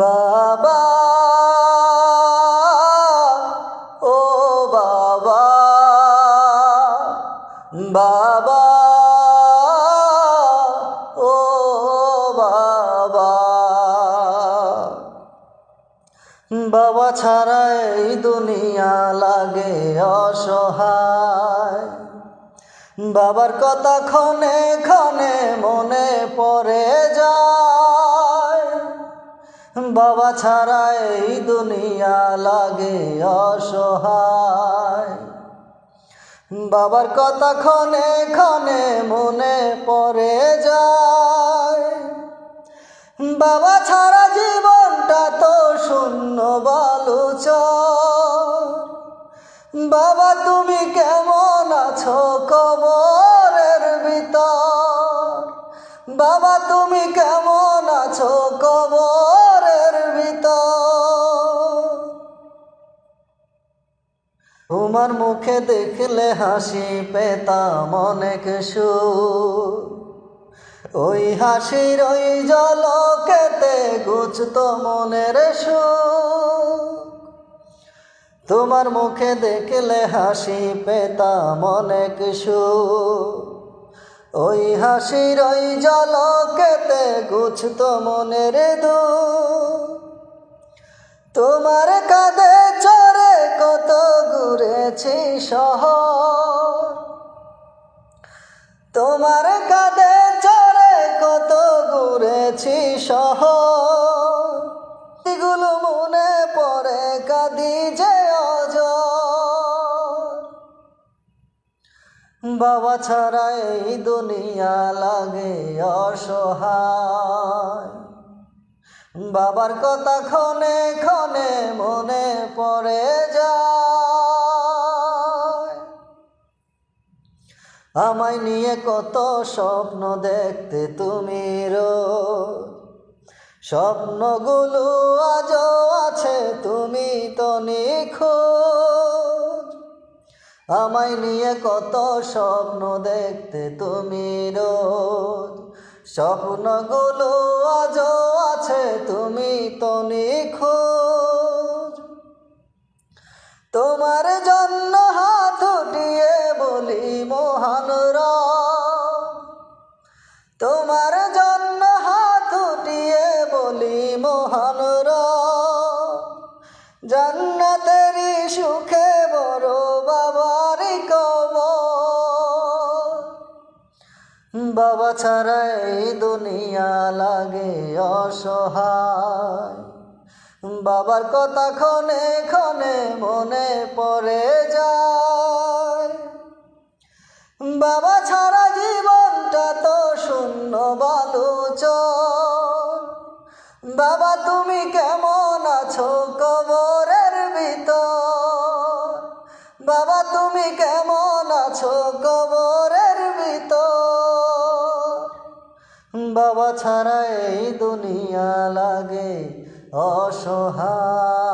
বাবা ও বাবা, বাবা ও বাবা, বাবা ছাড়া এই দুনিয়া লাগে অসহায়। বাবার কথা ক্ষণে ক্ষণে মনে পড়ে যায়। বাবা ছাড়া এই দুনিয়া লাগে অসহায়। বাবার কথা ক্ষণে ক্ষণে মনে পড়ে যায়। বাবা ছাড়া জীবনটা তো শূন্য বালুচর। বাবা তুমি কেমন আছো কবরের ভিতর? বাবা তুমি কেমন আছো কবরের ভিতর? তোমার মুখে দেখলে হাসি পেতাম অনেক সুখ। ওই হাসির ওই ঝলকেতে ঘুচতো মনের সুখ। তোমার মুখে দেখলে হাসি পেতাম অনেক সুখ। ওই হাসির ওই ঝলকেতে ঘুচতো মনের দুঃখ। তোমার কাঁধে চড়ে কত ঘুরেছি শহর। তোমার কাঁধে চড়ে কত ঘুরেছি শহর। এগুলো মনে পড়ে কাঁদি যে অঝর। বাবা ছাড়া এই দুনিয়া লাগে অসহায়। বাবার কথা ক্ষণে ক্ষণে মনে পড়ে যায়। আমায় নিয়ে কত স্বপ্ন দেখতে তুমি রোজ। স্বপ্নগুলো আজও আছে, তুমি তো নিখোঁজ। আমায় নিয়ে কত স্বপ্ন দেখতে তুমি রোজ। স্বপ্নগুলো আজও আছে, তুমি তো নিখোঁজ। তোমার জন্য হাত উঠিয়ে বলি মহান রব। তোমার জন্য হাত উঠিয়ে বলি মহান রব। জান্নাতেরই সুখে বড় বাবারই কবর। বাবা ছাড়া এই দুনিয়া লাগে অসহায়। বাবার কথা ক্ষণে ক্ষণে মনে পড়ে যায়। বাবা ছাড়া জীবনটা তো শূন্য বালুচর। বাবা তুমি কেমন আছো কবরের ভিতর? বাবা তুমি কেমন আছো কবরের ভিতর? বাবা ছাড়া এই দুনিয়া লাগে অসহায়।